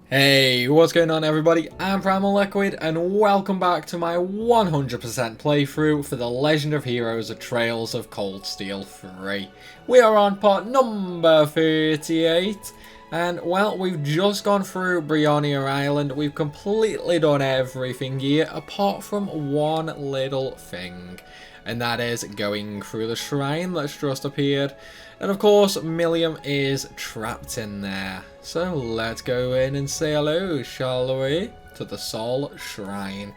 Hey, what's going on everybody? I'm Primal Liquid and welcome back to my 100% playthrough for the Legend of Heroes: Trails of Cold Steel 3. We are on part number 38 and well, we've just gone through Brionia Island. We've completely done everything here apart from one little thing. And that is going through the shrine that's just appeared. And of course, Milliam is trapped in there. So let's go in and say hello, shall we? To the Soul Shrine.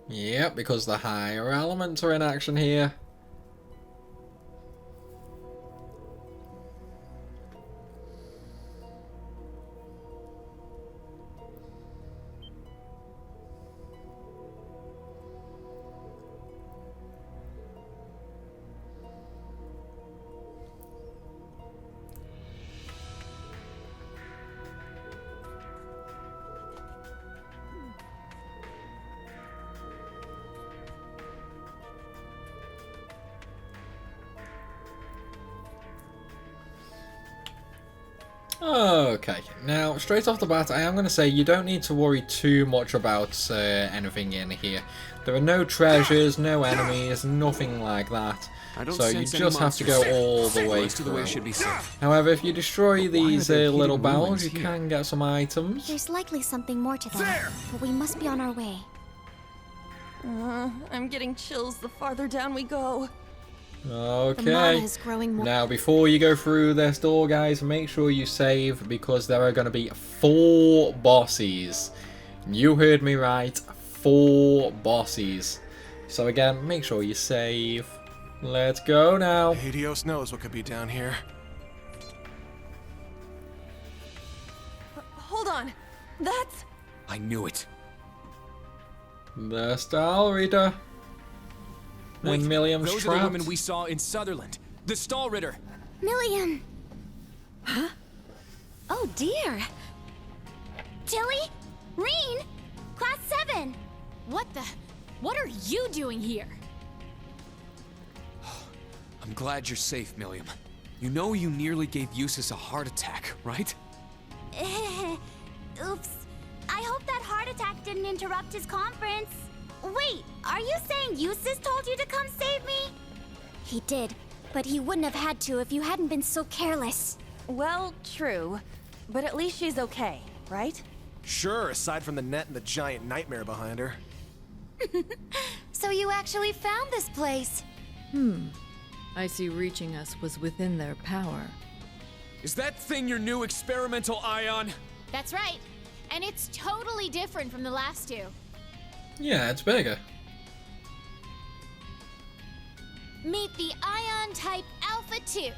Yep, because the higher elements are in action here. Okay, now straight off the bat I am going to say you don't need to worry too much about anything in here. There are no treasures, no enemies, nothing like that. So you just have to go all the way through. However, if you destroy these little barrels you can get some items. There's likely something more to them, but we must be on our way. I'm getting chills the farther down we go. Okay, now before you go through this door guys, make sure you save because there are going to be 4 bosses. You heard me right, 4 bosses. So again, make sure you save. Let's go now. Hades knows what could be down here. Hold on, that's... I knew it. The Stall Reader. Wait, and Milliam's those trapped. are the women we saw in Sutherland. The Stall Ritter. Milliam! Huh? Oh dear! Tilly? Rean? Class 7! What are you doing here? I'm glad you're safe, Milliam. You know you nearly gave Eustace a heart attack, right? Oops. I hope that heart attack didn't interrupt his conference. Wait, are you saying Eustace told you to come save me? He did, but he wouldn't have had to if you hadn't been so careless. Well, true. But at least she's okay, right? Sure, aside from the net and the giant nightmare behind her. So you actually found this place? I see reaching us was within their power. Is that thing your new experimental ion? That's right. And it's totally different from the last 2. Yeah, it's bigger. Meet the Ion Type Alpha 2.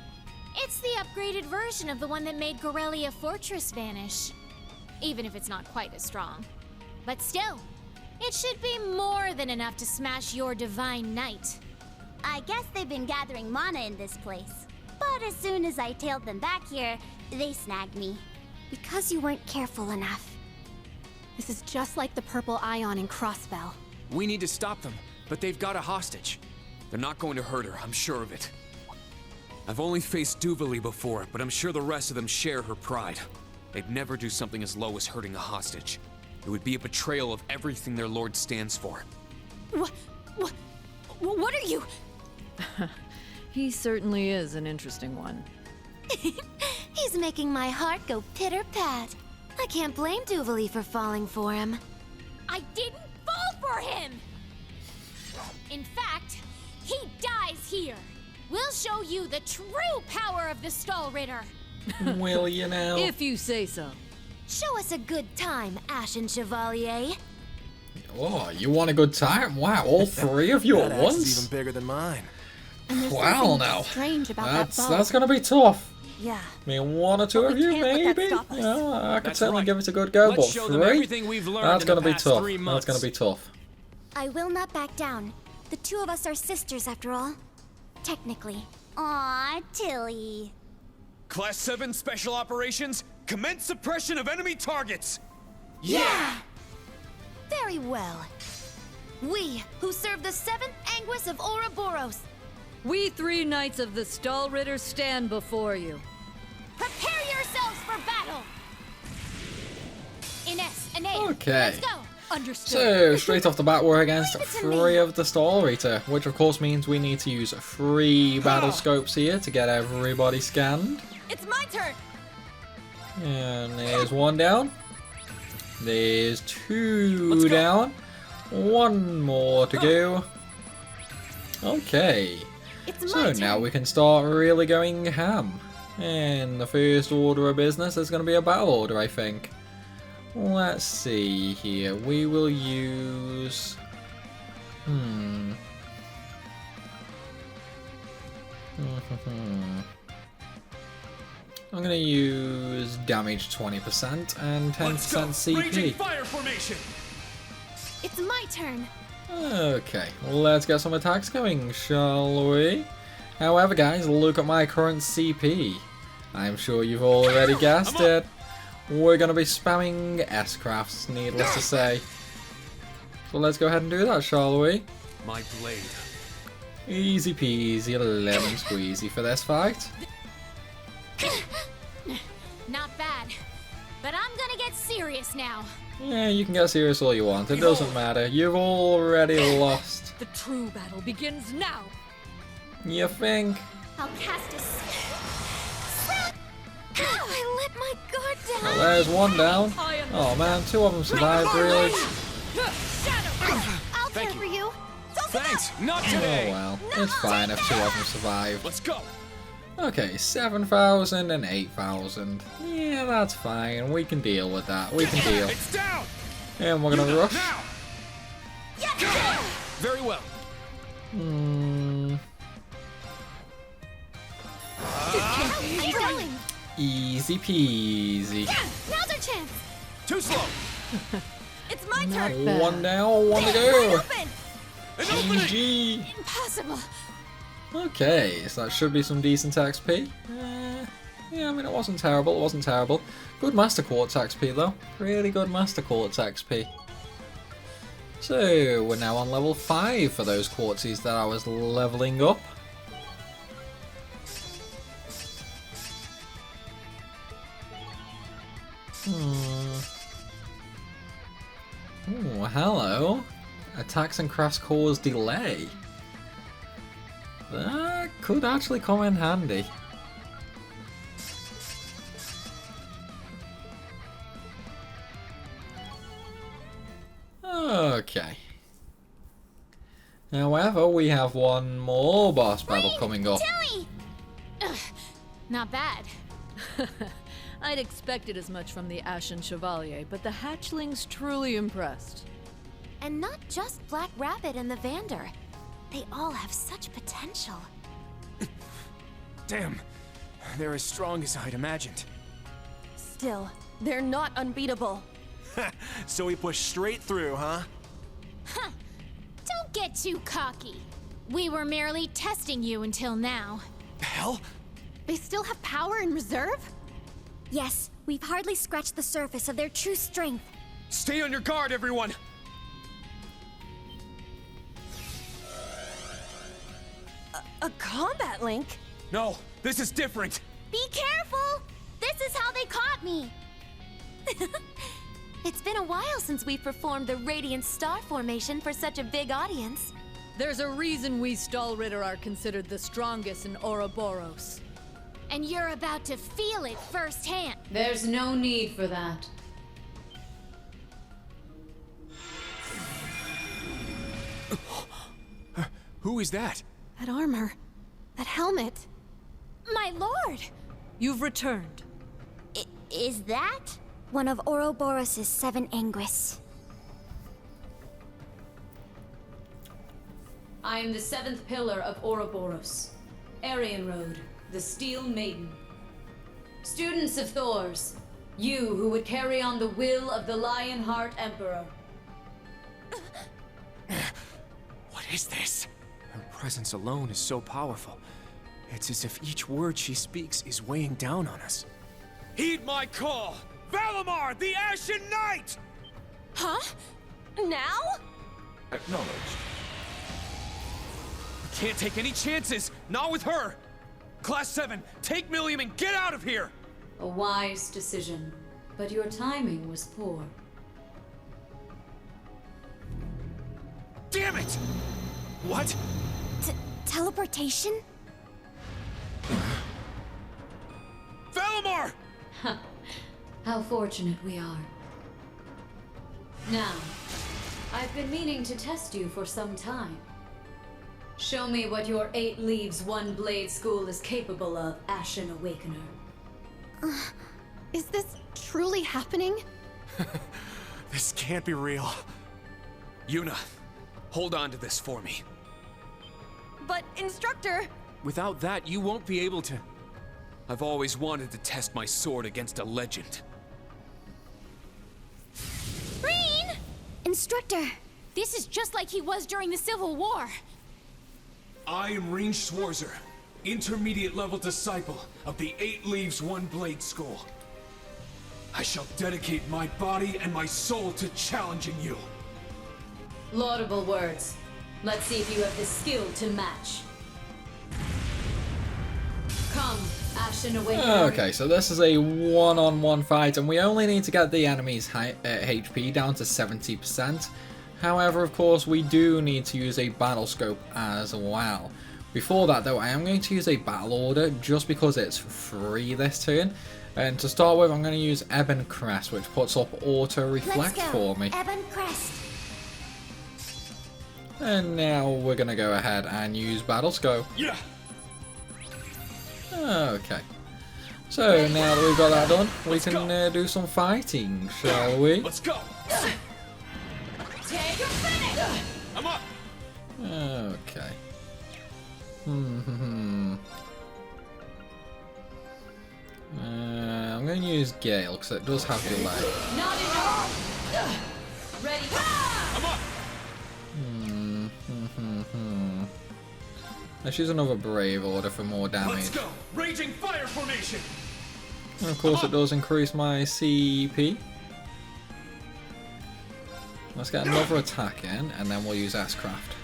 It's the upgraded version of the one that made Gorelia Fortress vanish. Even if it's not quite as strong. But still, it should be more than enough to smash your Divine Knight. I guess they've been gathering mana in this place. But as soon as I tailed them back here, they snagged me. Because you weren't careful enough. This is just like the purple ion in Crossbell. We need to stop them, but they've got a hostage. They're not going to hurt her, I'm sure of it. I've only faced Duvali before, but I'm sure the rest of them share her pride. They'd never do something as low as hurting a hostage. It would be a betrayal of everything their lord stands for. What are you? He certainly is an interesting one. He's making my heart go pitter-pat. I can't blame Duvali for falling for him. I didn't fall for him! In fact, he dies here. We'll show you the true power of the Stall Ritter. Will you now? If you say so. Show us a good time, Ashen Chevalier. Oh, you want a good time? Wow, all 3 of you That at axe is once? even bigger than mine. And there's Wow, something now. strange about That's gonna be tough. Yeah. I mean, 1 or 2 But of we you, can't let that maybe? stop us. Yeah, I could That's certainly right. give it a good go, Let's but show them 3? everything we've learned That's in the gonna be past tough. 3 That's months. gonna be tough. I will not back down. The 2 of us are sisters, after all. Technically. Aw, Tilly. Class 7 Special Operations, commence suppression of enemy targets! Very well. We, who serve the 7th Anguis of Ouroboros, We 3 knights of the Stahlritter stand before you. Prepare yourselves for battle! Ines, Anea, Okay. let's go! Understood. So, straight off the bat, we're against Leave it to 3 me. of the Stahlritter, which of course means we need to use 3 battle scopes here to get everybody scanned. It's my turn! And there's 1 down. There's 2 Let's go. down. 1 more to go. Okay. it's my So turn. now we can start really going ham. And the first order of business is going to be a battle order, I think. Let's see here. We will use... I'm going to use damage 20% and 10% Raging CP. fire formation! It's my turn. Okay, let's get some attacks going, shall we? However, guys, look at my current CP. I'm sure you've already guessed it. We're going to be spamming S-crafts, needless to say. So let's go ahead and do that, shall we? My blade. Easy peasy, lemon squeezy for this fight. Not bad. But I'm gonna get serious now. Yeah, you can get serious all you want, it doesn't matter. You've already lost. The true battle begins now. You think? I'll cast a I let my guard down. Well, there's 1 down. Oh man, 2 of them survived, really? I'll care for you. Thanks, not Oh today! well, it's fine if 2 of them survive. Let's go! Okay, 7,000 and 8,000. Yeah, that's fine. We can deal with that. We can deal. It's down! And we're gonna rush. Now! Very well. Keep going. Easy peasy. Now's our chance. Too slow! It's my Not turn! bad. 1 down, 1 to go. Open! An opening! GG. Impossible. Okay, so that should be some decent XP. Yeah, I mean, it wasn't terrible. It wasn't terrible. Good Master Quartz XP, though. Really good Master Quartz XP. So, we're now on level 5 for those quartzies that I was leveling up. Ooh, hello. Attacks and crafts cause delay. That could actually come in handy. Okay. However, we have 1 more boss battle coming up. Tilly! Not bad. I'd expected as much from the Ashen Chevalier, but the hatchlings truly impressed. And not just Black Rabbit and the Vander. They all have such potential. Damn, they're as strong as I'd imagined. Still, they're not unbeatable. So we push straight through, huh? Don't get too cocky. We were merely testing you until now. Hell? They still have power in reserve? Yes, we've hardly scratched the surface of their true strength. Stay on your guard, everyone! A combat link? No, this is different! Be careful! This is how they caught me! It's been a while since we performed the Radiant Star Formation for such a big audience. There's a reason we Stahlritter are considered the strongest in Ouroboros. And you're about to feel it firsthand. There's no need for that. Who is that? That armor. That helmet. My lord! You've returned. Is that? One of Ouroboros' 7 Anguis. I am the 7th pillar of Ouroboros. Arian Road, the Steel Maiden. Students of Thor's, you who would carry on the will of the Lionheart Emperor. What is this? Her presence alone is so powerful. It's as if each word she speaks is weighing down on us. Heed my call! Valimar, the Ashen Knight! Huh? Now? Acknowledged. Can't take any chances! Not with her! Class 7, take Millium and get out of here! A wise decision, but your timing was poor. Damn it! What? Teleportation? Valimar! How fortunate we are. Now, I've been meaning to test you for some time. Show me what your 8 Leaves, 1 Blade school is capable of, Ashen Awakener. Is this truly happening? This can't be real. Yuna, hold on to this for me. But, Instructor! Without that, you won't be able to. I've always wanted to test my sword against a legend. Rean! Instructor! This is just like he was during the Civil War. I am Rean Schwarzer, intermediate level disciple of the 8 Leaves, 1 Blade School. I shall dedicate my body and my soul to challenging you. Laudable words. Let's see if you have the skill to match. Come, Ashen Awakener. Okay, so this is a one-on-one fight, and we only need to get the enemy's HP down to 70%. However, of course, we do need to use a battle scope as well. Before that, though, I am going to use a battle order just because it's free this turn. And to start with, I'm going to use Ebon Crest, which puts up auto reflect for me. Ebon Crest. And now we're going to go ahead and use battle scope. Yeah. Okay. So now that we've got that done, we can do some fighting, shall we? Let's go. Take a finish! I'm up. Okay. I'm going to use Gale because it does have delay. Not enough! Ready? I'm up. Let's use another Brave Order for more damage. Let's go. Raging fire formation. And of course, it does increase my CP. Let's get another attack in, and then we'll use S-Craft.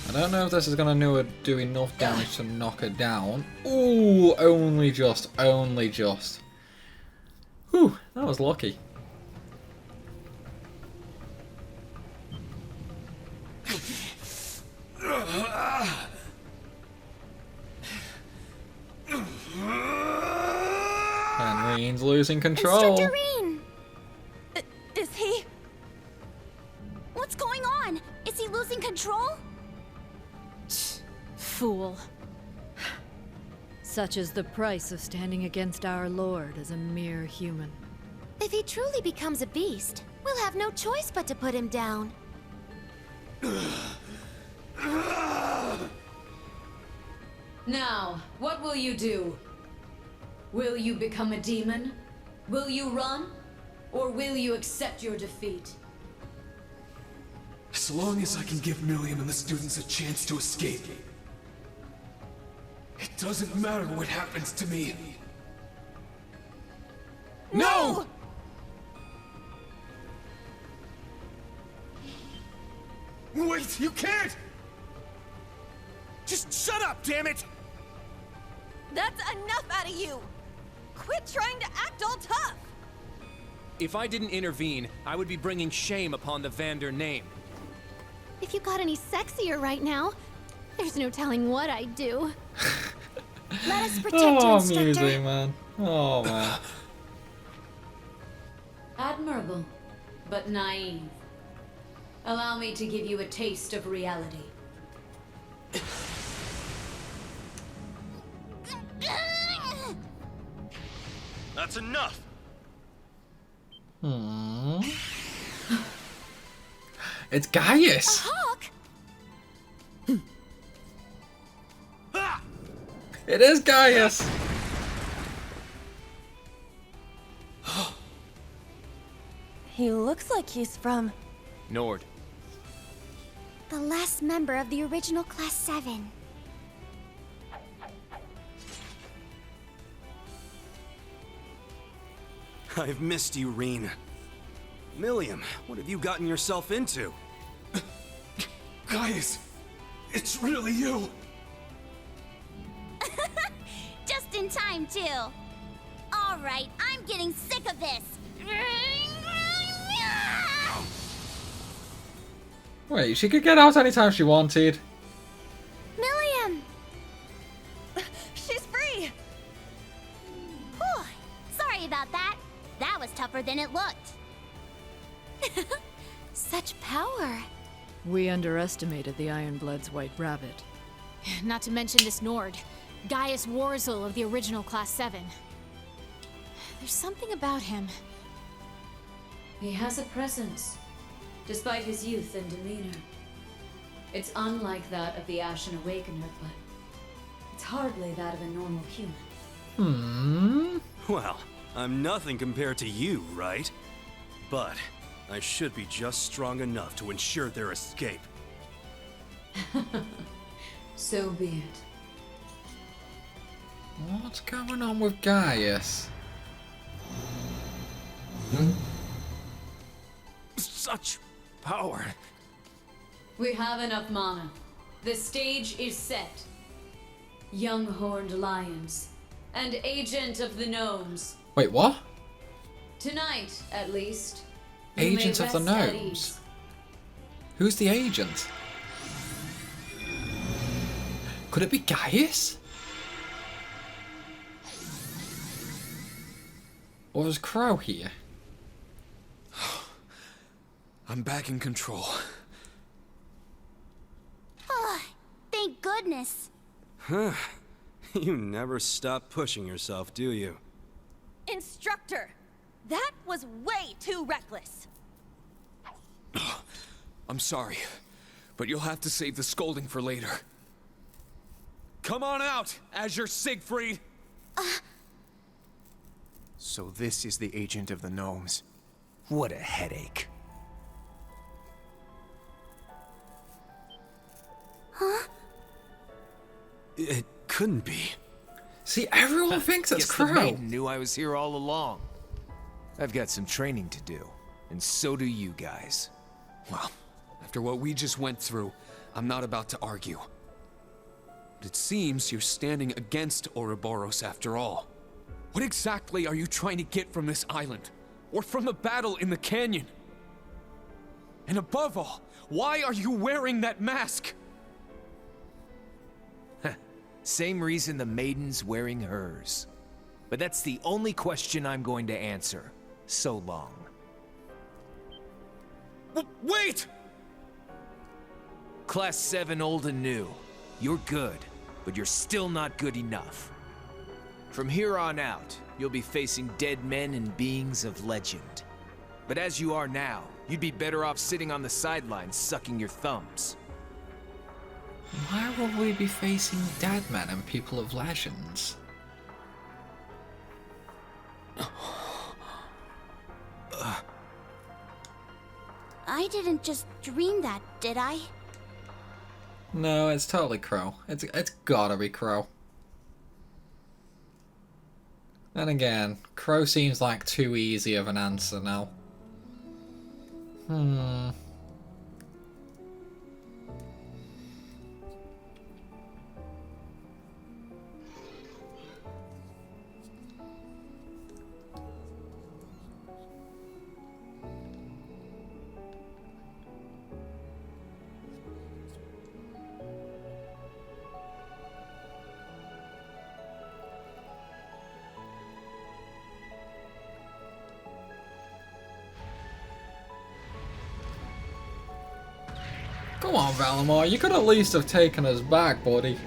I don't know if this is going to do enough damage to knock her down. Ooh, only just, only just. Whew, that was lucky. And Rean's losing control. Instructor Rean! Is he? What's going on? Is he losing control? Fool. Such is the price of standing against our Lord as a mere human. If he truly becomes a beast, we'll have no choice but to put him down. Now, what will you do? Will you become a demon? Will you run? Or will you accept your defeat? As long as I can give Millium and the students a chance to escape, it doesn't matter what happens to me. No! Wait, you can't! Just shut up, damn it! That's enough out of you! Quit trying to act all tough! If I didn't intervene, I would be bringing shame upon the Vander name. If you got any sexier right now, there's no telling what I'd do. Let us protect you, Oh, Instructor. music, man. Oh, man. Admirable, but naive. Allow me to give you a taste of reality. That's enough! It's Gaius! Hawk! It is Gaius! He looks like he's from... Nord. The last member of the original Class 7. I've missed you, Rean. Milliam, what have you gotten yourself into? Gaius, it's really you. Just in time, too. All right, I'm getting sick of this. Wait, she could get out anytime she wanted. Milliam! She's free! Whew, sorry about that. That was tougher than it looked. Such power. We underestimated the Ironblood's White Rabbit. Not to mention this Nord, Gaius Warzel of the original Class 7. There's something about him. He has a presence, despite his youth and demeanor. It's unlike that of the Ashen Awakener, but it's hardly that of a normal human. Well, I'm nothing compared to you, right? But I should be just strong enough to ensure their escape. So be it. What's going on with Gaius? Such power. We have enough mana. The stage is set. Young horned lions and agent of the gnomes. Wait, what? Tonight, at least. you Agent may of the rest at Gnomes? ease. Who's the agent? Could it be Gaius? Or is Crow here? I'm back in control. Oh, thank goodness. You never stop pushing yourself, do you? Instructor! That was way too reckless. I'm sorry, but you'll have to save the scolding for later. Come on out, Azure Siegfried! So this is the agent of the Gnomes. What a headache. It couldn't be. See, everyone thinks it's Guess Crow. the maiden knew I was here all along. I've got some training to do, and so do you guys. Well, after what we just went through, I'm not about to argue. But it seems you're standing against Ouroboros after all. What exactly are you trying to get from this island? Or from the battle in the canyon? And above all, why are you wearing that mask? Same reason the maiden's wearing hers. But that's the only question I'm going to answer. So long. Wait! Class 7 old and new. You're good, but you're still not good enough. From here on out, you'll be facing dead men and beings of legend. But as you are now, you'd be better off sitting on the sidelines sucking your thumbs. Why will we be facing dead men and people of legends? I didn't just dream that, did I? No, it's totally Crow. It's gotta be Crow. Then again, Crow seems like too easy of an answer now. Come on, Valimar, you could at least have taken us back, buddy.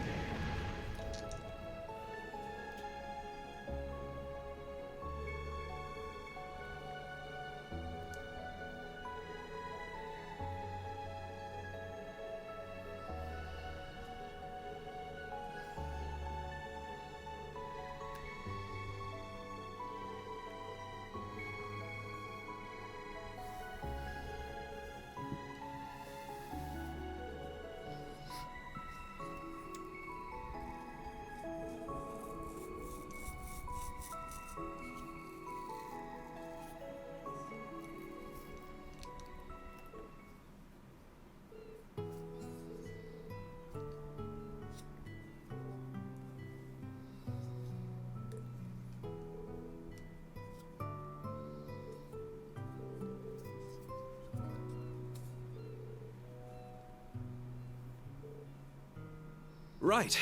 Right.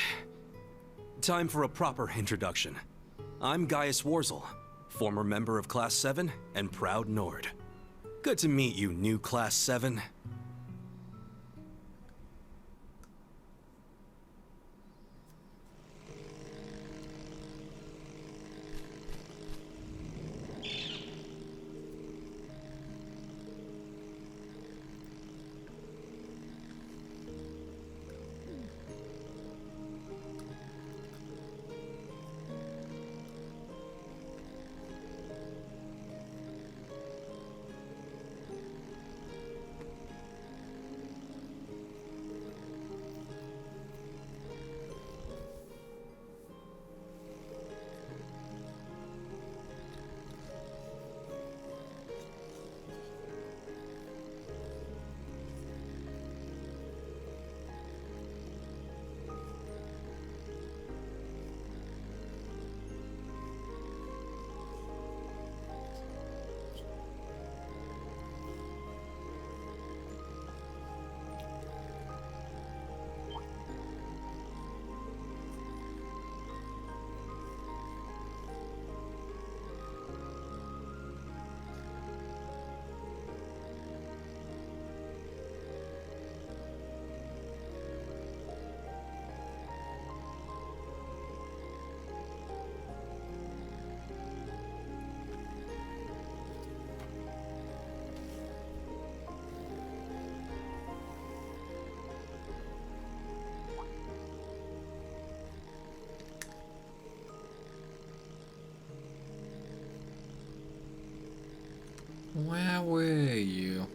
Time for a proper introduction. I'm Gaius Warzel, former member of Class 7 and proud Nord. Good to meet you, new Class 7. Where were you?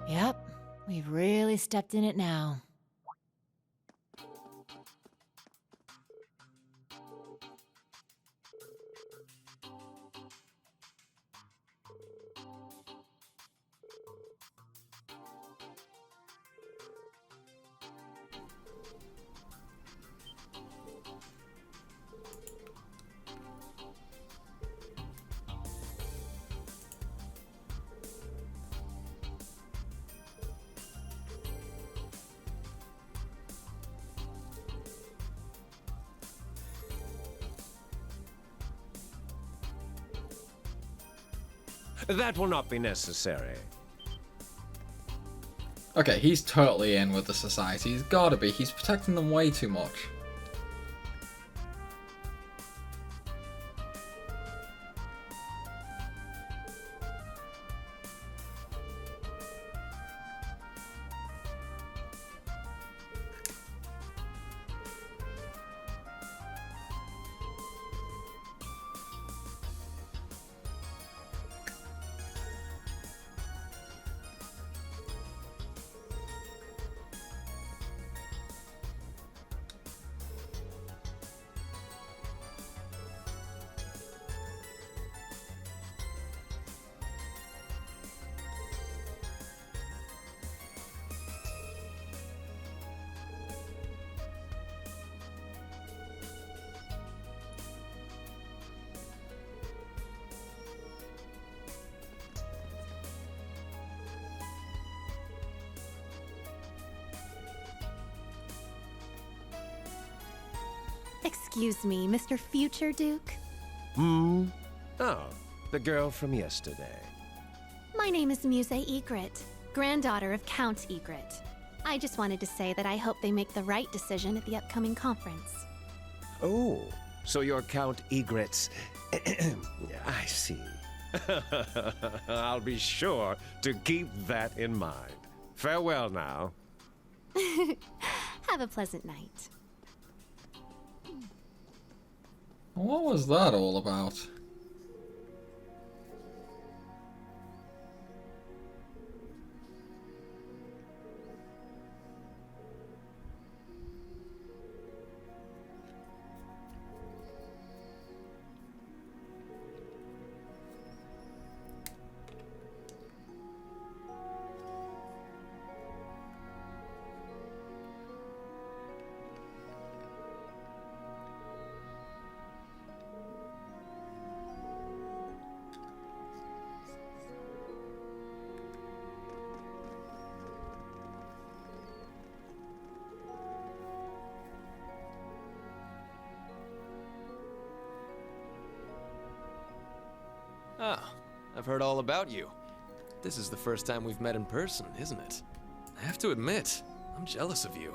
Yep, we've really stepped in it now. that will not be necessary. Okay, he's totally in with the society. He's gotta be. He's protecting them way too much. Excuse me, Mr. Future Duke? Oh, the girl from yesterday. My name is Musse Egret, granddaughter of Count Egret. I just wanted to say that I hope they make the right decision at the upcoming conference. Oh, so you're Count Egret's... I see. I'll be sure to keep that in mind. Farewell now. Have a pleasant night. What was that all about? Ah, I've heard all about you. This is the first time we've met in person, isn't it? I have to admit, I'm jealous of you.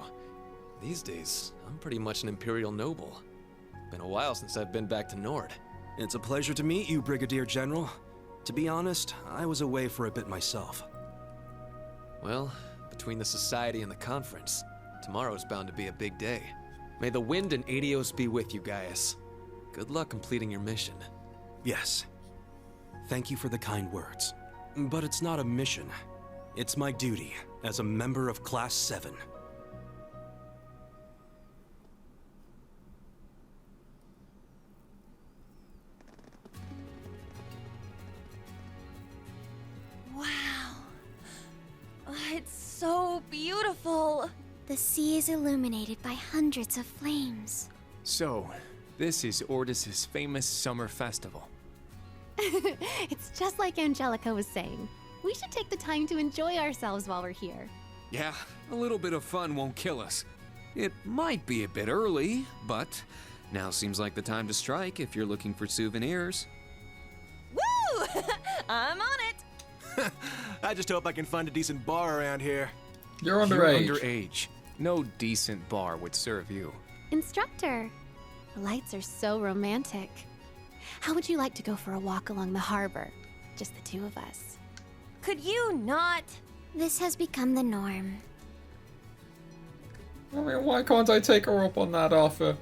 These days, I'm pretty much an Imperial noble. Been a while since I've been back to Nord. It's a pleasure to meet you, Brigadier General. To be honest, I was away for a bit myself. Well, between the Society and the conference, tomorrow's bound to be a big day. May the wind and Adios be with you, Gaius. Good luck completing your mission. Yes. Thank you for the kind words. But it's not a mission. It's my duty as a member of Class 7. Wow. It's so beautiful. The sea is illuminated by hundreds of flames. So, this is Orous' famous summer festival. It's just like Angelica was saying. We should take the time to enjoy ourselves while we're here. Yeah, a little bit of fun won't kill us. It might be a bit early, but now seems like the time to strike if you're looking for souvenirs. Woo! I'm on it. I just hope I can find a decent bar around here. You're underage. You're underage. No decent bar would serve you. Instructor, the lights are so romantic. How would you like to go for a walk along the harbor? Just the two of us. Could you not? This has become the norm. I mean, why can't I take her up on that offer?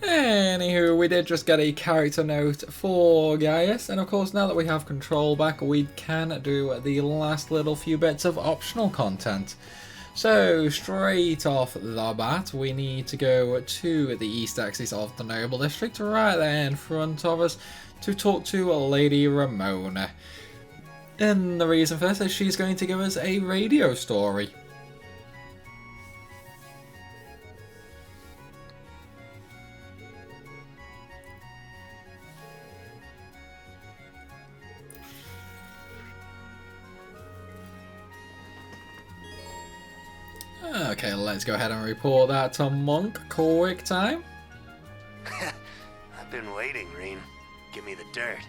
Anywho, we did just get a character note for Gaius, and of course now that we have control back, we can do the last little few bits of optional content. So, straight off the bat, we need to go to the east axis of the Noble District, right there in front of us, to talk to Lady Ramona. And the reason for this is she's going to give us a radio story. Okay, let's go ahead and report that to Monk. Quick time. I've been waiting, Rean. Give me the dirt.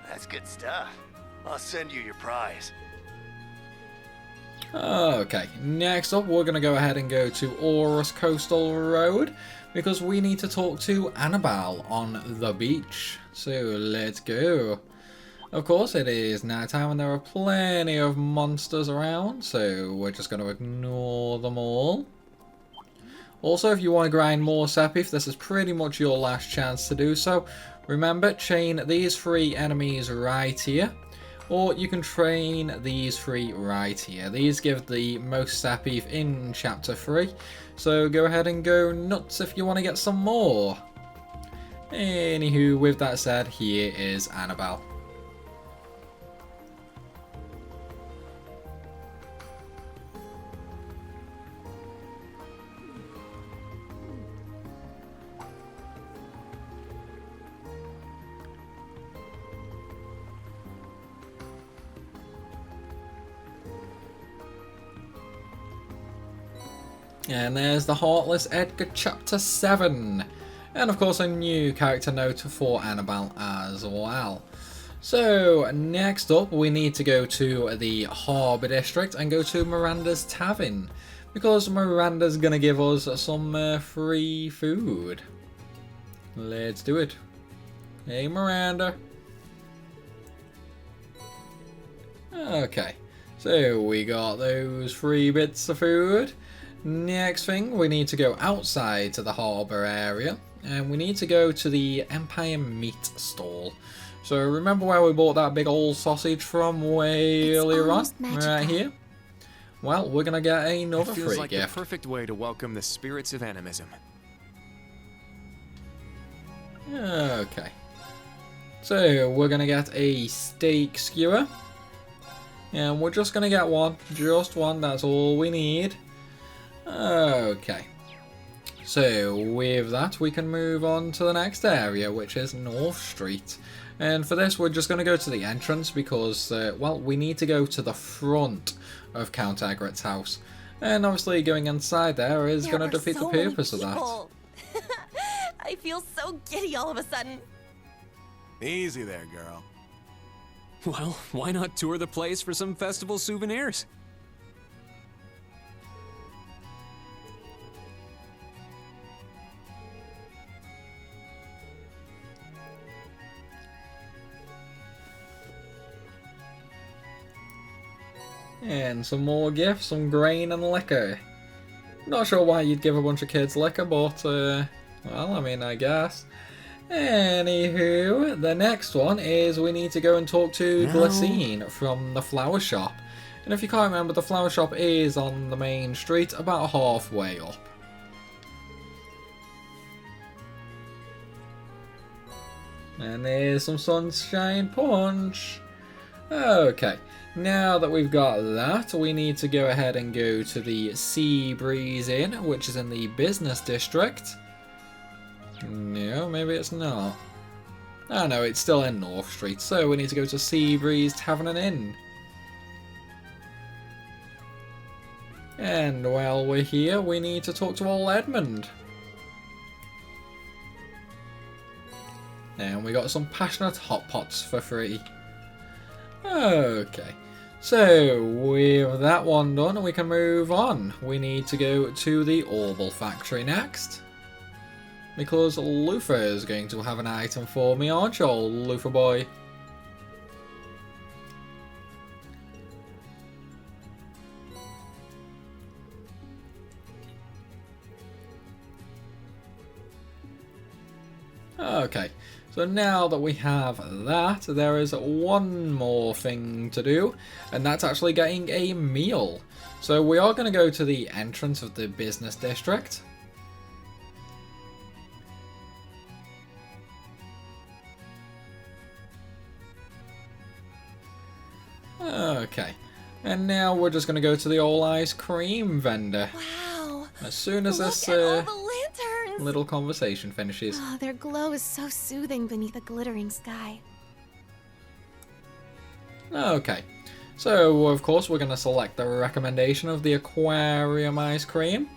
That's good stuff. I'll send you your prize. Okay, next up we're going to go ahead and go to Orous Coastal Road because we need to talk to Annabelle on the beach. So let's go. Of course it is nighttime and there are plenty of monsters around, so we're just going to ignore them all. Also, if you want to grind more Sepith, this is pretty much your last chance to do so. Remember, chain these 3 enemies right here. Or you can train these 3 right here. These give the most Sepith in Chapter 3. So go ahead and go nuts if you want to get some more. Anywho, with that said, here is Annabelle. And there's the Heartless Edgar Chapter 7. And of course a new character note for Annabelle as well. So next up we need to go to the Harbour District and go to Miranda's Tavern. Because Miranda's going to give us some free food. Let's do it. Hey Miranda. Okay, so we got those 3 bits of food. Next thing, we need to go outside to the harbour area, and we need to go to the Empire Meat stall. So remember where we bought that big old sausage from way earlier on? Right here? Well, we're going to get another free gift. It feels like the perfect way to welcome the spirits of animism. Okay. So, we're going to get a steak skewer. And we're just going to get one. Just one, that's all we need. Okay. So, with that, we can move on to the next area, which is North Street. And for this, we're just going to go to the entrance because, well, we need to go to the front of Count Egret's house. And obviously, going inside there is going to defeat the purpose of that. I feel so giddy all of a sudden. Easy there, girl. Well, why not tour the place for some festival souvenirs? And some more gifts, some grain and liquor. Not sure why you'd give a bunch of kids liquor, but, well, I mean, I guess. Anywho, the next one is we need to go and talk to Glycine from the flower shop. And if you can't remember, the flower shop is on the main street, about halfway up. And there's some sunshine punch. Okay, now that we've got that, we need to go ahead and go to the Sea Breeze Inn, which is in the business district. No, maybe it's not. Oh no, it's still in North Street, so we need to go to Sea Breeze Tavern and Inn. And while we're here, we need to talk to old Edmund. And we got some passionate hot pots for free. Okay, so with that one done, we can move on. We need to go to the Orbital factory next. Because Luther is going to have an item for me, aren't you, old Luther boy? Okay, so now that we have that, there is one more thing to do, and that's actually getting a meal. So we are going to go to the entrance of the business district. Okay, and now we're just going to go to the all ice cream vendor. Wow! As soon as this little conversation finishes. Oh, their glow is so soothing beneath a glittering sky. Okay, so of course we're going to select the recommendation of the aquarium ice cream.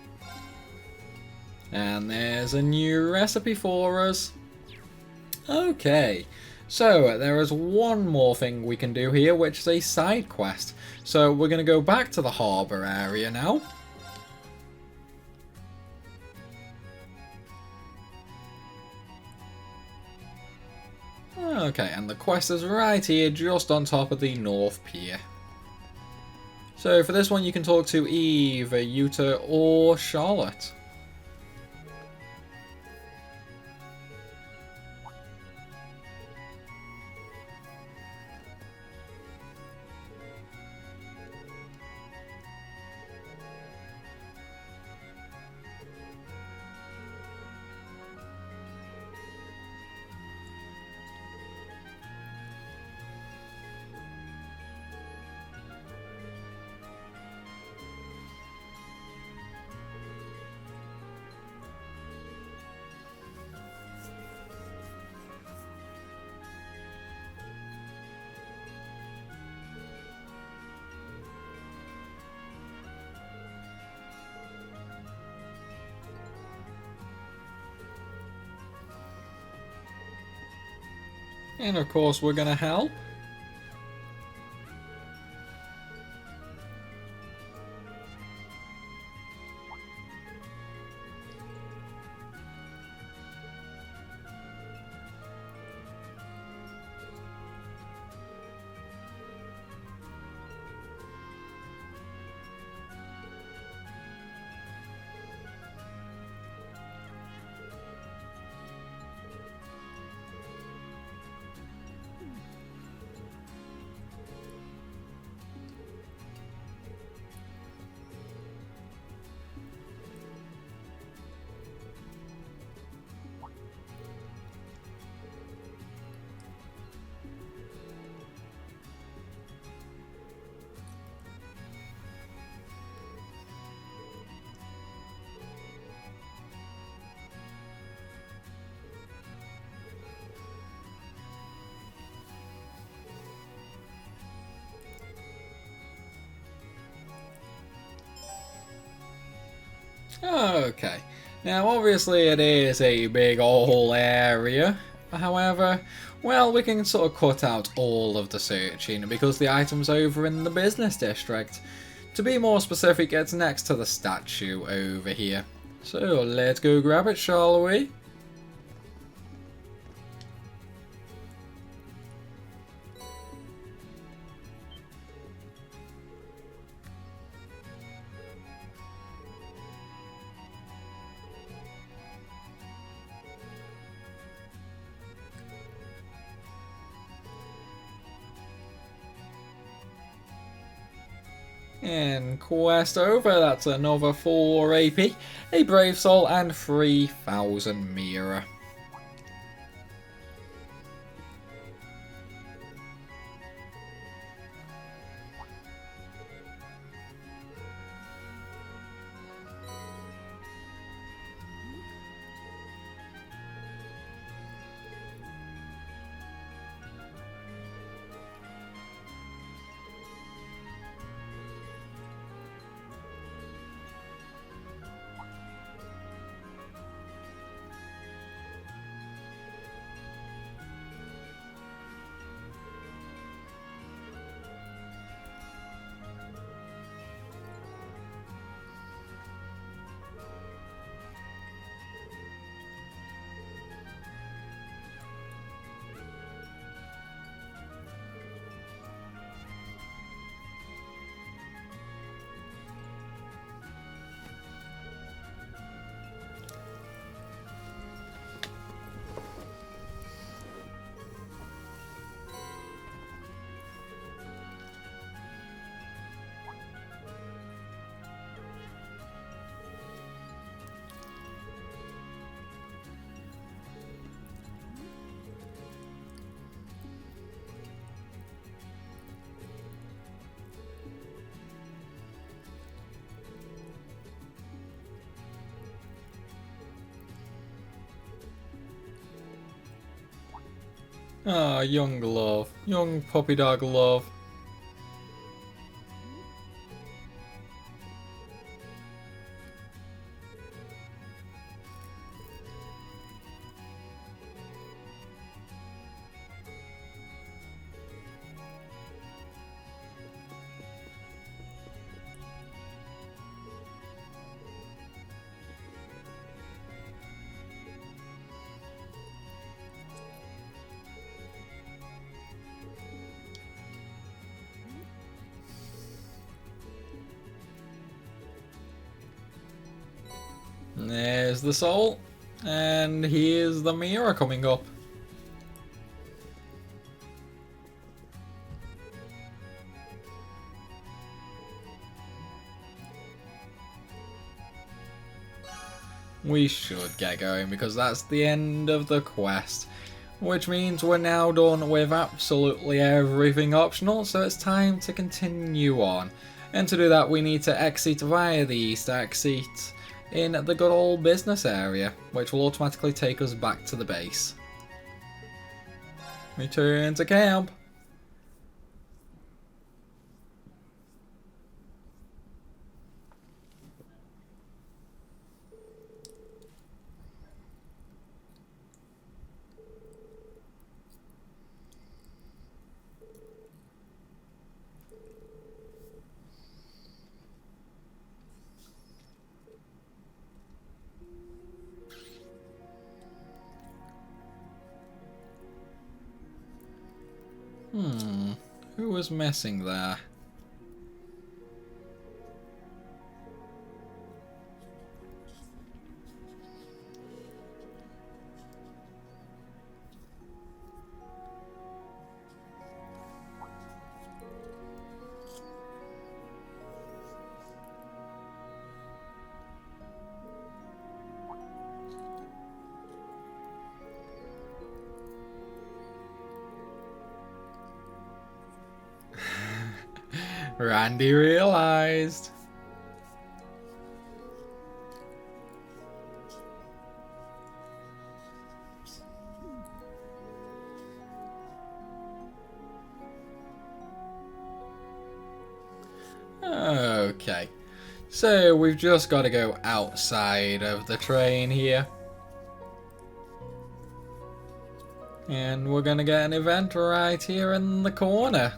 And there's a new recipe for us. Okay, So there is one more thing we can do here, which is a side quest. So we're going to go back to the harbour area now. Okay, and the quest is right here, just on top of the North Pier. So for this one you can talk to either Yuta or Charlotte. And of course we're gonna help. Okay, now obviously it is a big whole area, however, well, we can sort of cut out all of the searching because the item's over in the business district. To be more specific, it's next to the statue over here. So let's go grab it, shall we? And quest over, that's another 4 AP, a Brave Soul and 3000 Mira. Ah, young love. Young puppy dog love. There's the soul. And here's the mirror coming up. We should get going because that's the end of the quest. Which means we're now done with absolutely everything optional, so it's time to continue on. And to do that we need to exit via the east exit in the good old business area, which will automatically take us back to the base. Return to camp. Who was messing there? Randy realized. Okay, so we've just got to go outside of the train here. And we're going to get an event right here in the corner.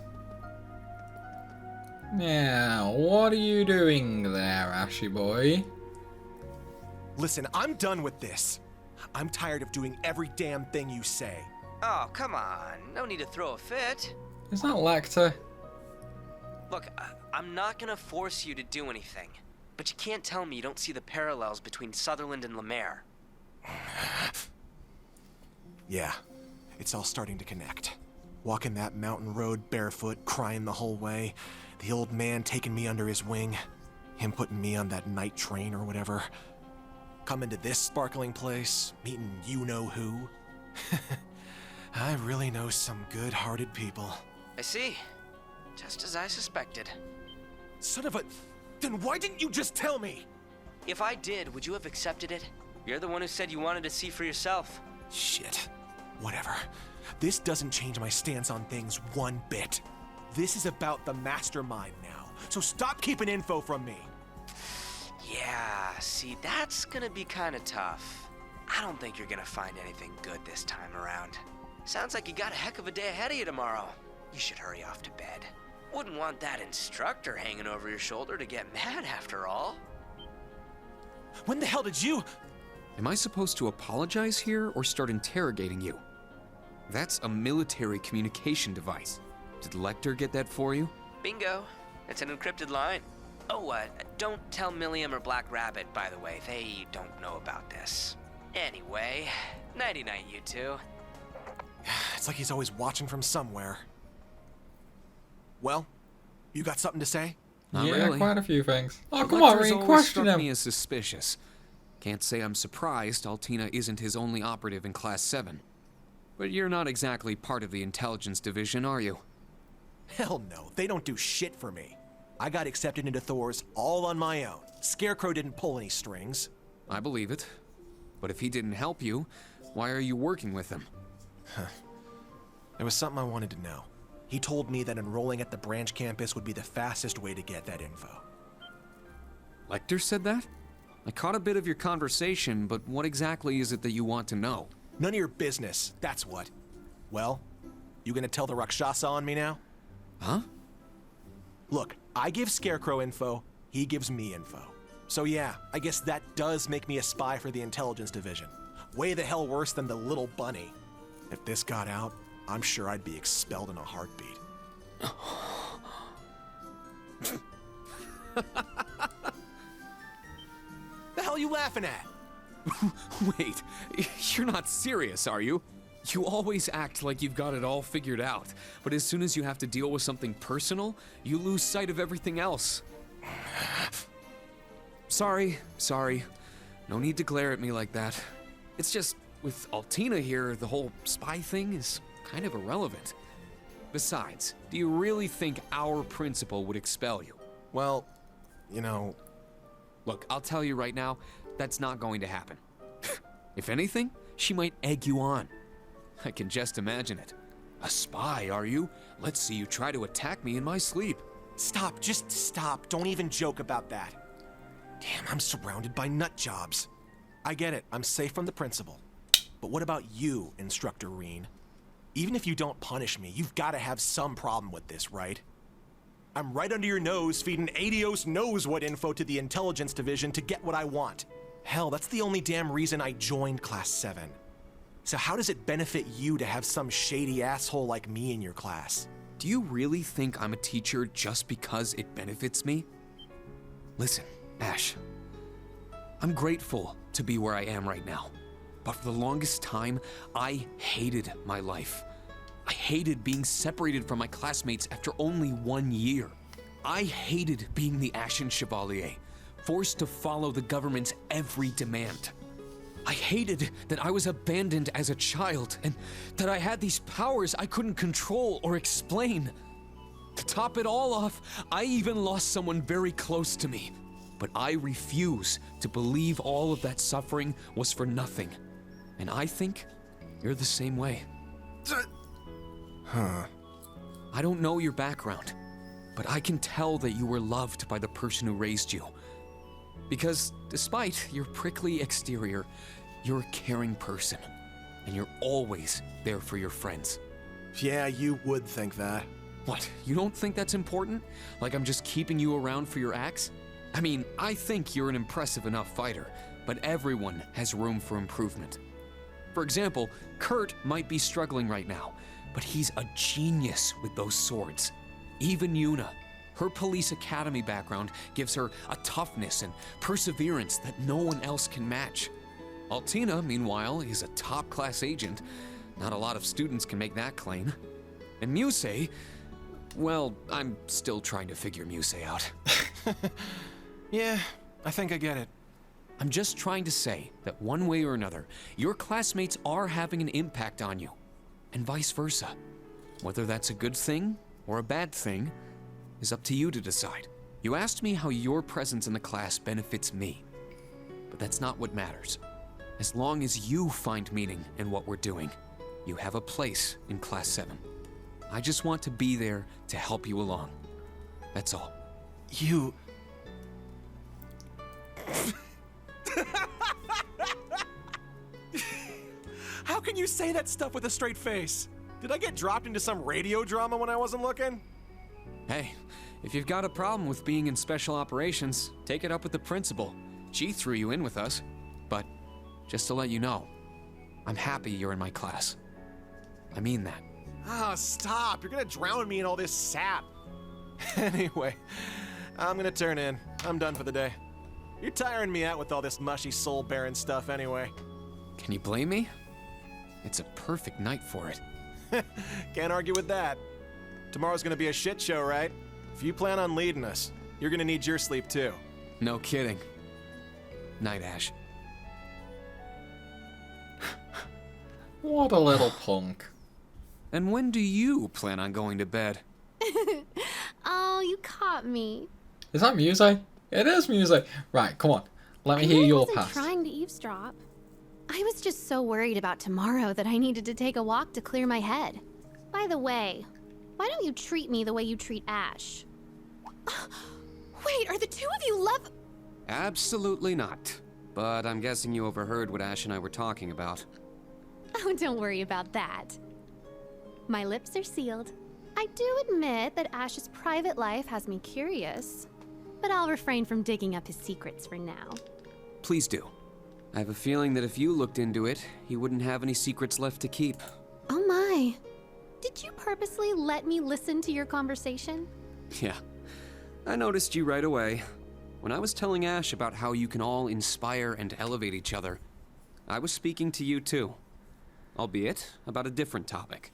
Now, what are you doing there, Ashy boy? Listen, I'm done with this. I'm tired of doing every damn thing you say. Oh, come on. No need to throw a fit. Is that Lecter? Look, I'm not gonna force you to do anything. But you can't tell me you don't see the parallels between Sutherland and Lemaire. Yeah, it's all starting to connect. Walking that mountain road barefoot, crying the whole way. The old man taking me under his wing. Him putting me on that night train or whatever. Coming to this sparkling place, meeting you-know-who. I really know some good-hearted people. I see. Just as I suspected. Son of a... Then why didn't you just tell me? If I did, would you have accepted it? You're the one who said you wanted to see for yourself. Shit. Whatever. This doesn't change my stance on things one bit. This is about the mastermind now, so stop keeping info from me. Yeah, see, that's gonna be kinda tough. I don't think you're gonna find anything good this time around. Sounds like you got a heck of a day ahead of you tomorrow. You should hurry off to bed. Wouldn't want that instructor hanging over your shoulder to get mad after all. When the hell did you... Am I supposed to apologize here or start interrogating you? That's a military communication device. Did Lecter get that for you? Bingo. It's an encrypted line. Oh, don't tell Milliam or Black Rabbit, by the way. They don't know about this. Anyway, nighty-night, you two. It's like he's always watching from somewhere. Well, you got something to say? Not yeah, really. Quite a few things. Oh, come on, Rean, question him. Me as suspicious. Can't say I'm surprised Altina isn't his only operative in Class 7. But you're not exactly part of the intelligence division, are you? Hell no, they don't do shit for me. I got accepted into Thor's all on my own. Scarecrow didn't pull any strings. I believe it. But if he didn't help you, why are you working with him? There was something I wanted to know. He told me that enrolling at the branch campus would be the fastest way to get that info. Lecter said that? I caught a bit of your conversation, but what exactly is it that you want to know? None of your business, that's what. Well, you gonna tell the Rakshasa on me now? Huh? Look, I give Scarecrow info, he gives me info. So yeah, I guess that does make me a spy for the intelligence division. Way the hell worse than the little bunny. If this got out, I'm sure I'd be expelled in a heartbeat. The hell are you laughing at? Wait, you're not serious, are you? You always act like you've got it all figured out, but as soon as you have to deal with something personal, you lose sight of everything else. Sorry. No need to glare at me like that. It's just, with Altina here, the whole spy thing is kind of irrelevant. Besides, do you really think our principal would expel you? Well, you know... Look, I'll tell you right now, that's not going to happen. If anything, she might egg you on. I can just imagine it. A spy, are you? Let's see you try to attack me in my sleep. Stop, just stop. Don't even joke about that. Damn, I'm surrounded by nut jobs. I get it, I'm safe from the principal. But what about you, Instructor Rean? Even if you don't punish me, you've got to have some problem with this, right? I'm right under your nose feeding Adios knows what info to the intelligence division to get what I want. Hell, that's the only damn reason I joined Class 7. So how does it benefit you to have some shady asshole like me in your class? Do you really think I'm a teacher just because it benefits me? Listen, Ash. I'm grateful to be where I am right now. But for the longest time, I hated my life. I hated being separated from my classmates after only 1 year. I hated being the Ashen Chevalier, forced to follow the government's every demand. I hated that I was abandoned as a child, and that I had these powers I couldn't control or explain. To top it all off, I even lost someone very close to me. But I refuse to believe all of that suffering was for nothing. And I think you're the same way. Huh. I don't know your background, but I can tell that you were loved by the person who raised you. Because despite your prickly exterior, you're a caring person, and you're always there for your friends. Yeah, you would think that. What, you don't think that's important? Like I'm just keeping you around for your acts? I mean, I think you're an impressive enough fighter, but everyone has room for improvement. For example, Kurt might be struggling right now, but he's a genius with those swords. Even Yuna. Her police academy background gives her a toughness and perseverance that no one else can match. Altina, meanwhile, is a top-class agent. Not a lot of students can make that claim. And Musse, well, I'm still trying to figure Musse out. Yeah, I think I get it. I'm just trying to say that one way or another, your classmates are having an impact on you, and vice versa. Whether that's a good thing or a bad thing is up to you to decide. You asked me how your presence in the class benefits me, but that's not what matters. As long as you find meaning in what we're doing, you have a place in Class 7. I just want to be there to help you along. That's all. You... How can you say that stuff with a straight face? Did I get dropped into some radio drama when I wasn't looking? Hey, if you've got a problem with being in special operations, take it up with the principal. She threw you in with us. But just to let you know, I'm happy you're in my class. I mean that. Ah, stop. You're gonna drown me in all this sap. Anyway, I'm gonna turn in. I'm done for the day. You're tiring me out with all this mushy soul-bearing stuff anyway. Can you blame me? It's a perfect night for it. Can't argue with that. Tomorrow's gonna be a shit show, right? If you plan on leading us, you're gonna need your sleep too. No kidding. Night, Ash. What a little punk. And when do you plan on going to bed? Oh, you caught me. Is that Musse? It is Musse. Right, come on. Let me hear your I wasn't past. trying to eavesdrop. I was just so worried about tomorrow that I needed to take a walk to clear my head. By the way, why don't you treat me the way you treat Ash? Wait, are the two of you love... Absolutely not. But I'm guessing you overheard what Ash and I were talking about. Oh, don't worry about that. My lips are sealed. I do admit that Ash's private life has me curious, but I'll refrain from digging up his secrets for now. Please do. I have a feeling that if you looked into it, he wouldn't have any secrets left to keep. Oh my. Did you purposely let me listen to your conversation? Yeah. I noticed you right away. When I was telling Ash about how you can all inspire and elevate each other, I was speaking to you too. Albeit about a different topic.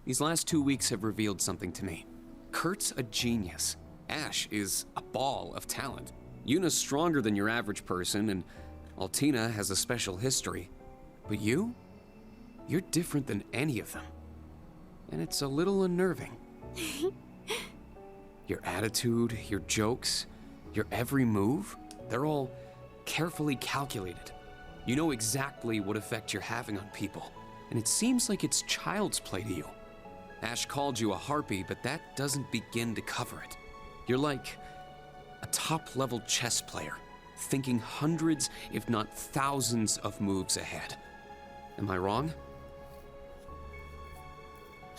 These last 2 weeks have revealed something to me. Kurt's a genius. Ash is a ball of talent. Yuna's stronger than your average person, and Altina has a special history. But you're different than any of them. And it's a little unnerving. Your attitude, your jokes, your every move, they're all carefully calculated. You know exactly what effect you're having on people, and it seems like it's child's play to you. Ash called you a harpy, but that doesn't begin to cover it. You're like a top-level chess player, thinking hundreds, if not thousands, of moves ahead. Am I wrong?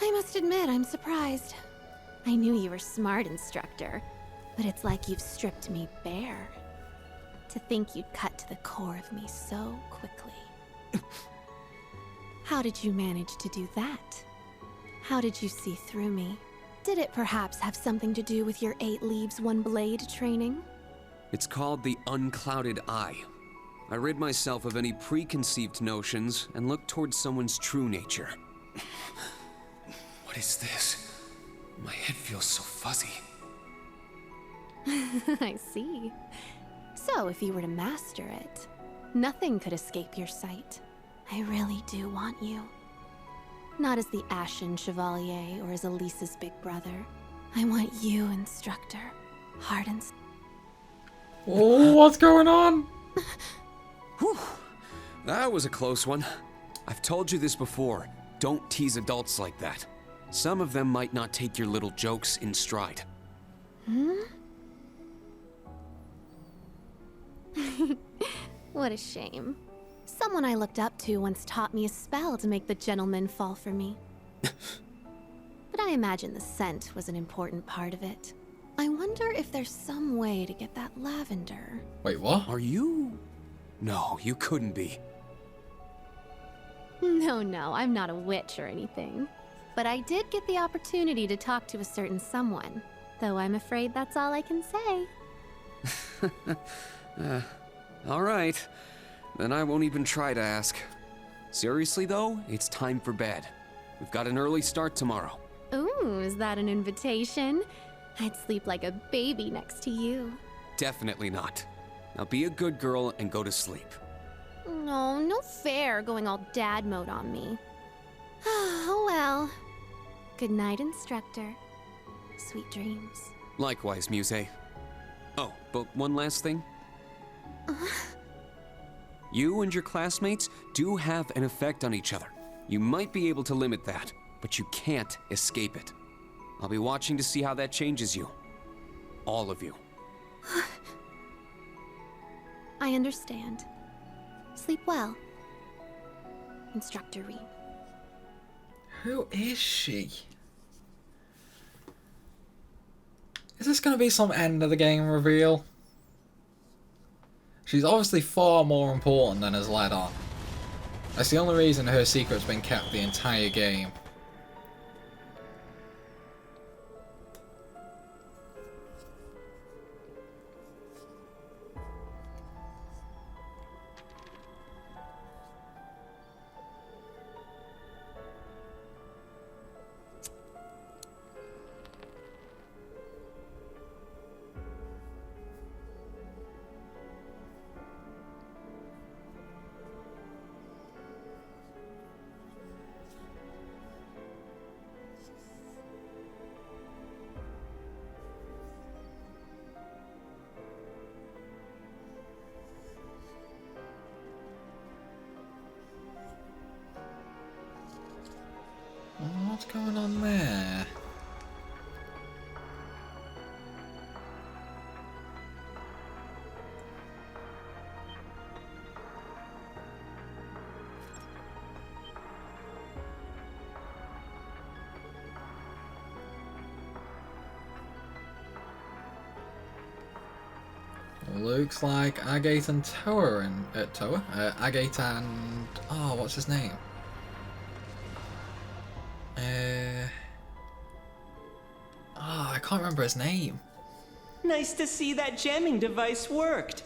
I must admit, I'm surprised. I knew you were smart, instructor, but it's like you've stripped me bare. To think you'd cut to the core of me so quickly. How did you manage to do that? How did you see through me? Did it perhaps have something to do with your 8 leaves, 1 blade training? It's called the unclouded eye. I rid myself of any preconceived notions and look towards someone's true nature. What is this? My head feels so fuzzy. I see. So, if you were to master it, nothing could escape your sight. I really do want you. Not as the Ashen Chevalier or as Elisa's big brother. I want you, instructor. Heart and soul. Oh, what's going on? Whew. That was a close one. I've told you this before. Don't tease adults like that. Some of them might not take your little jokes in stride. What a shame. Someone I looked up to once taught me a spell to make the gentleman fall for me. But I imagine the scent was an important part of it. I wonder if there's some way to get that lavender. Wait, what? Are you? No, you couldn't be. No, I'm not a witch or anything. But I did get the opportunity to talk to a certain someone. Though I'm afraid that's all I can say. All right. Then I won't even try to ask. Seriously though, it's time for bed. We've got an early start tomorrow. Ooh, is that an invitation? I'd sleep like a baby next to you. Definitely not. Now be a good girl and go to sleep. No fair going all dad mode on me. Oh well. Good night, instructor. Sweet dreams. Likewise, Musse. Oh, but one last thing. You and your classmates do have an effect on each other. You might be able to limit that, but you can't escape it. I'll be watching to see how that changes you. All of you. I understand. Sleep well, Instructor Rean. Who is she? Is this going to be some end of the game reveal? She's obviously far more important than is led on. That's the only reason her secret's been kept the entire game. What's going on there? Looks like Agate and Toa Agate and... oh, what's his name? I can't remember his name. Nice to see that jamming device worked.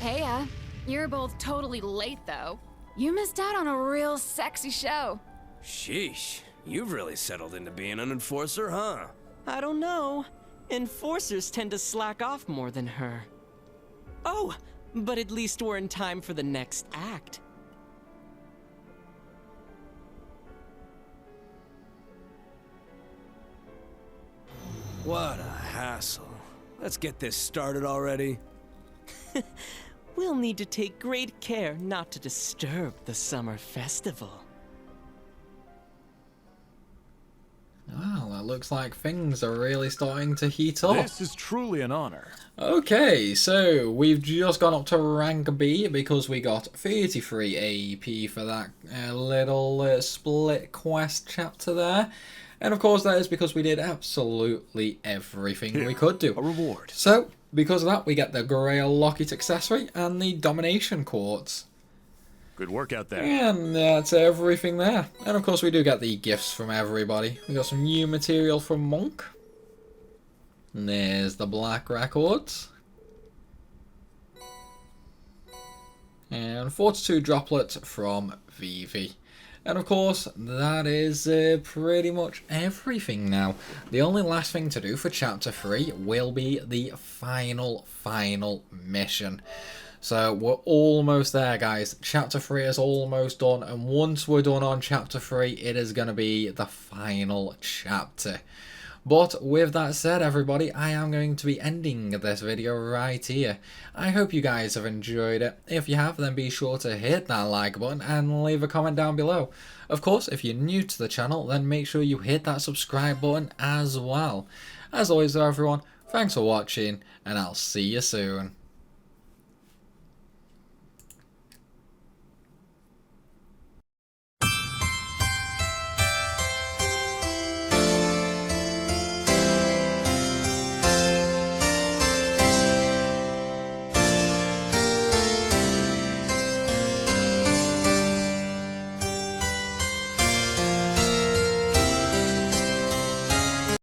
Hey, you're both totally late, though. You missed out on a real sexy show. Sheesh, you've really settled into being an enforcer, huh? I don't know. Enforcers tend to slack off more than her. Oh, but at least we're in time for the next act. What a hassle. Let's get this started already. We'll need to take great care not to disturb the summer festival. Well, it looks like things are really starting to heat up. This is truly an honor. Okay, so we've just gone up to rank B because we got 33 AEP for that little split quest chapter there. And of course that is because we did absolutely everything we could do. A reward. So, because of that, we get the Grail Locket accessory and the Domination Quartz. Good work out there. And that's everything there. And of course we do get the gifts from everybody. We got some new material from Monk. And there's the Black Records. And 42 Droplet from Vivi. And of course, that is pretty much everything now. The only last thing to do for Chapter 3 will be the final mission. So we're almost there, guys. Chapter 3 is almost done, and once we're done on Chapter 3, it is going to be the final chapter. But with that said, everybody, I am going to be ending this video right here. I hope you guys have enjoyed it. If you have, then be sure to hit that like button and leave a comment down below. Of course, if you're new to the channel, then make sure you hit that subscribe button as well. As always though, everyone, thanks for watching, and I'll see you soon.